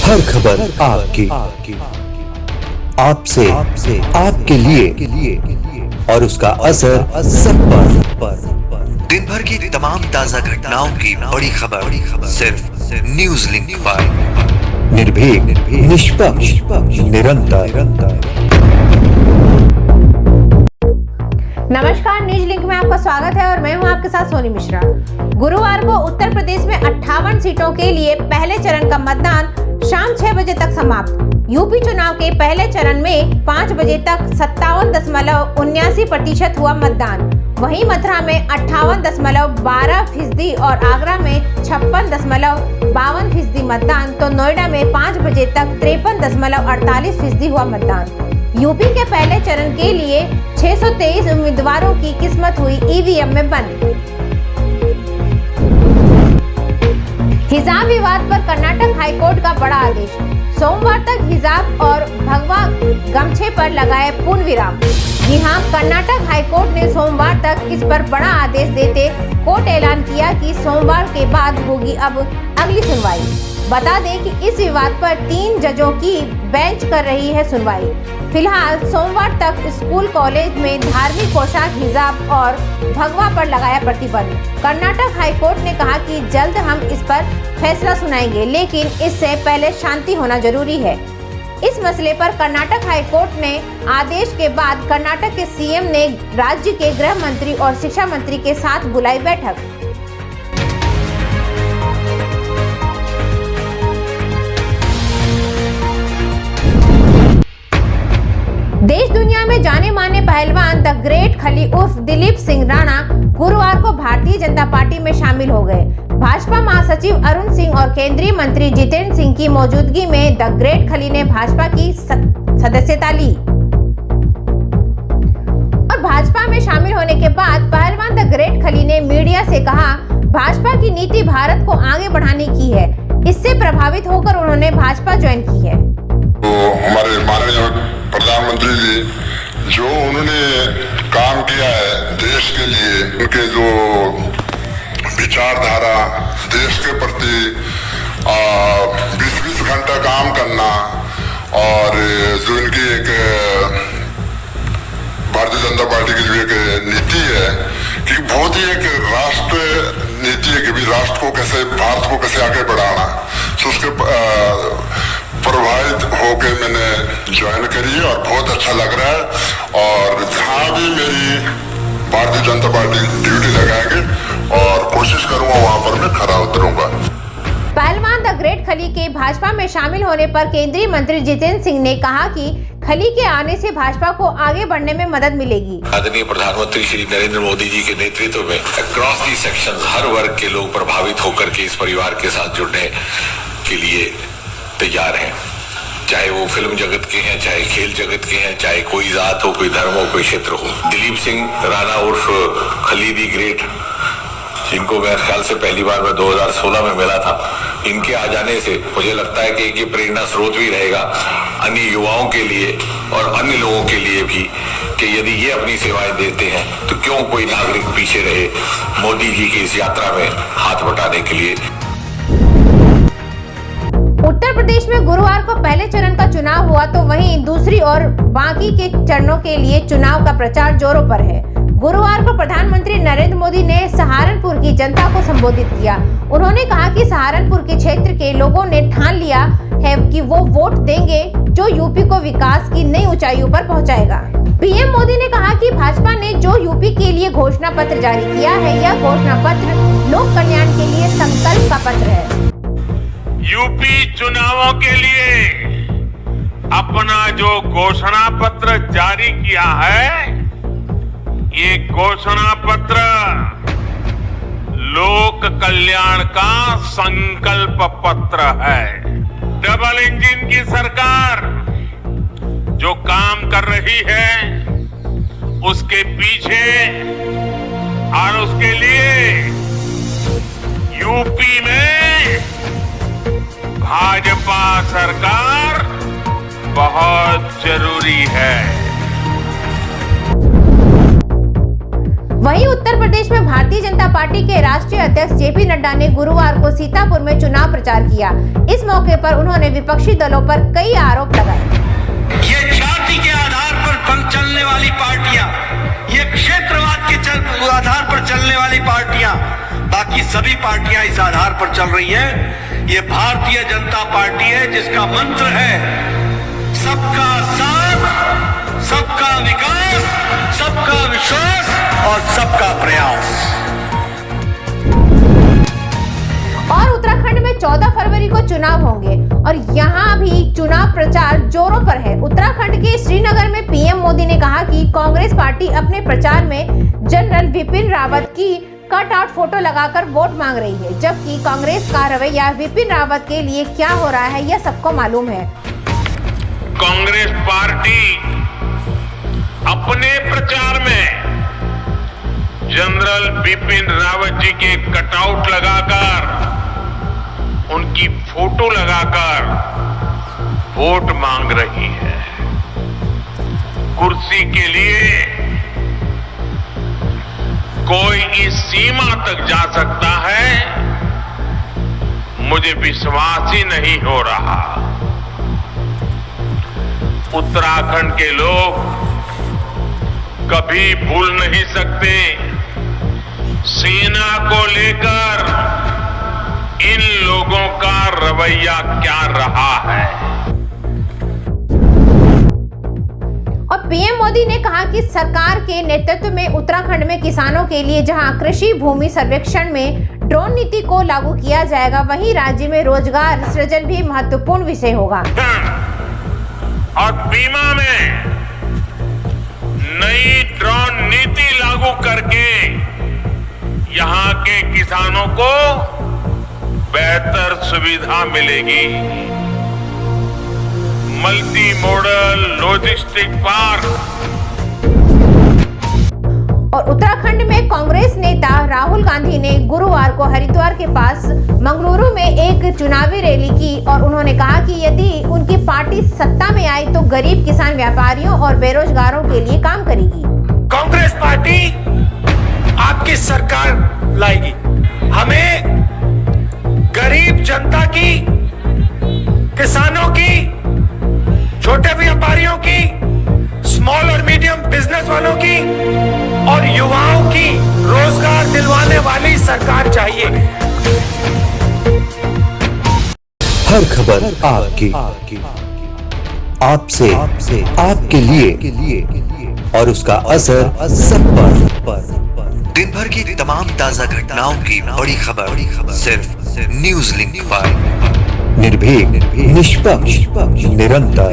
हर खबर आपकी, आपसे, आपके लिए और उसका असर सब पर। दिन भर की तमाम ताजा घटनाओं की बड़ी खबर सिर्फ न्यूज लिंक पर। निर्भीक, निष्पक्ष, निरंतर। नमस्कार, न्यूज लिंक में आपका स्वागत है और मैं हूं आपके साथ सोनी मिश्रा। गुरुवार को उत्तर प्रदेश में 58 सीटों के लिए पहले चरण का मतदान शाम 6 बजे तक समाप्त। यूपी चुनाव के पहले चरण में 5 बजे तक 57.79% हुआ मतदान। वहीं मथुरा में 58.12% और आगरा में 56.52% मतदान, तो नोएडा में 5 बजे तक 53.48% हुआ मतदान। यूपी के पहले चरण के लिए 623 उम्मीदवारों की किस्मत हुई ईवीएम में बंद। हिजाब विवाद पर कर्नाटक हाईकोर्ट का बड़ा आदेश। सोमवार तक हिजाब और भगवा गमछे पर लगाए पूर्ण विराम। जी हां, कर्नाटक हाईकोर्ट ने सोमवार तक इस पर बड़ा आदेश देते कोर्ट ऐलान किया कि सोमवार के बाद होगी अब अगली सुनवाई। बता दें कि इस विवाद पर 3 जजों की बेंच कर रही है सुनवाई। फिलहाल सोमवार तक स्कूल कॉलेज में धार्मिक पोशाक, हिजाब और भगवा पर लगाया प्रतिबंध। कर्नाटक हाईकोर्ट ने कहा कि जल्द हम इस पर फैसला सुनाएंगे, लेकिन इससे पहले शांति होना जरूरी है। इस मसले पर कर्नाटक हाईकोर्ट ने आदेश के बाद कर्नाटक के सीएम ने राज्य के गृह मंत्री और शिक्षा मंत्री के साथ बुलाई बैठक। देश दुनिया में जाने माने पहलवान द ग्रेट खली उर्फ दिलीप सिंह राणा गुरुवार को भारतीय जनता पार्टी में शामिल हो गए। भाजपा महासचिव अरुण सिंह और केंद्रीय मंत्री जितेंद्र सिंह की मौजूदगी में द ग्रेट खली ने भाजपा की सदस्यता ली और भाजपा में शामिल होने के बाद पहलवान द ग्रेट खली ने मीडिया से कहा, भाजपा की नीति भारत को आगे बढ़ाने की है। इससे प्रभावित होकर उन्होंने भाजपा ज्वाइन की है। तो हमारे माननीय प्रधानमंत्री जी जो उन्होंने काम किया है देश के लिए, उनके जो विचारधारा, देश के प्रति 20-20 घंटा काम करना और जो इनकी एक भारतीय जनता पार्टी की जो एक नीति है कि बहुत ही एक राष्ट्र नीति है कि भी राष्ट्र को कैसे, भारत को कैसे आगे बढ़ाना, तो उसके प्रभावित होकर मैंने ज्वाइन करी है और बहुत अच्छा लग रहा है। और जहाँ भी मेरी भारतीय जनता पार्टी ड्यूटी लगाएंगे और कोशिश करूंगा वहां पर मैं खरा उतरूंगा। पहलवान द ग्रेट खली के भाजपा में शामिल होने पर केंद्रीय मंत्री जितेंद्र सिंह ने कहा कि खली के आने से भाजपा को आगे बढ़ने में मदद मिलेगी। आदरणीय प्रधानमंत्री श्री नरेंद्र मोदी जी के नेतृत्व में अक्रॉस दी सेक्शंस हर वर्ग के लोग प्रभावित होकर के इस परिवार के साथ जुड़ने के लिए तैयार हैं। चाहे वो फिल्म जगत के हैं, चाहे खेल जगत के हैं, चाहे कोई जात हो, कोई धर्म हो, कोई क्षेत्र हो। दिलीप सिंह राणा उर्फ खली दी ग्रेट, जिनको मेरे ख्याल से पहली बार मैं 2016 में मिला था, इनके आ जाने से मुझे लगता है कि ये प्रेरणा स्रोत भी रहेगा अन्य युवाओं के लिए और अन्य लोगों के लिए भी कि यदि ये अपनी सेवाएं देते हैं तो क्यों कोई नागरिक पीछे रहे मोदी जी की इस यात्रा में हाथ बटाने के लिए। उत्तर प्रदेश में गुरुवार को पहले चरण का चुनाव हुआ, तो वहीं दूसरी ओर बाकी के चरणों के लिए चुनाव का प्रचार जोरों पर है। गुरुवार को प्रधानमंत्री नरेंद्र मोदी ने सहारनपुर की जनता को संबोधित किया। उन्होंने कहा कि सहारनपुर के क्षेत्र के लोगों ने ठान लिया है कि वो वोट देंगे जो यूपी को विकास की नई ऊंचाइयों पर पहुंचाएगा। पीएम मोदी ने कहा कि भाजपा ने जो यूपी के लिए घोषणा पत्र जारी किया है, यह घोषणा पत्र लोक कल्याण के लिए संकल्प का पत्र है। यूपी चुनावों के लिए अपना जो घोषणा पत्र जारी किया है, ये घोषणा पत्र लोक कल्याण का संकल्प पत्र है। डबल इंजन की सरकार जो काम कर रही है उसके पीछे और उसके लिए यूपी में भाजपा सरकार बहुत जरूरी है। वहीं उत्तर प्रदेश में भारतीय जनता पार्टी के राष्ट्रीय अध्यक्ष जेपी नड्डा ने गुरुवार को सीतापुर में चुनाव प्रचार किया। इस मौके पर उन्होंने विपक्षी दलों पर कई आरोप लगाए। ये जाति के आधार पर चलने वाली पार्टियां, ये क्षेत्रवाद के आधार पर चलने वाली पार्टियां, बाकी सभी पार्टियां इस आधार पर चल रही हैं। ये भारतीय जनता पार्टी है जिसका मंत्र है सबका साथ, सबका विकास, सबका विश्वास और सबका प्रयास। और उत्तराखंड में 14 फरवरी को चुनाव होंगे और यहाँ भी चुनाव प्रचार जोरों पर है। उत्तराखंड के श्रीनगर में पीएम मोदी ने कहा कि कांग्रेस पार्टी अपने प्रचार में जनरल बिपिन रावत की कट आउट फोटो लगाकर वोट मांग रही है, जबकि कांग्रेस का रवैया बिपिन रावत के लिए क्या हो रहा है यह सबको मालूम है। कांग्रेस पार्टी अपने प्रचार में जनरल बिपिन रावत जी के कटआउट लगाकर, उनकी फोटो लगाकर वोट मांग रही है। कुर्सी के लिए कोई इस सीमा तक जा सकता है, मुझे विश्वास ही नहीं हो रहा। उत्तराखंड के लोग कभी भूल नहीं सकते सेना को लेकर इन लोगों का रवैया क्या रहा है। और पीएम मोदी ने कहा कि सरकार के नेतृत्व में उत्तराखंड में किसानों के लिए जहां कृषि भूमि सर्वेक्षण में ड्रोन नीति को लागू किया जाएगा, वहीं राज्य में रोजगार सृजन भी महत्वपूर्ण विषय होगा। और बीमा में नई ड्रोन नीति लागू करके यहाँ के किसानों को बेहतर सुविधा मिलेगी। Multi modal logistic park. और उत्तराखंड में कांग्रेस नेता राहुल गांधी ने गुरुवार को हरिद्वार के पास मंगलुरु में एक चुनावी रैली की और उन्होंने कहा कि यदि उनकी पार्टी सत्ता में आई तो गरीब किसान, व्यापारियों और बेरोजगारों के लिए काम करेगी। कांग्रेस पार्टी आपकी सरकार लाएगी। हमें गरीब जनता की, किसानों की, छोटे व्यापारियों की, स्मॉल और मीडियम बिजनेस वालों की और युवाओं की रोजगार दिलवाने वाली सरकार चाहिए। हर खबर आपकी, आपसे, आपके लिए और उसका असर सब पर। दिन भर की तमाम ताजा घटनाओं की बड़ी खबर सिर्फ न्यूज लिंक पर। निर्भीक, निष्पक्ष, निरंतर।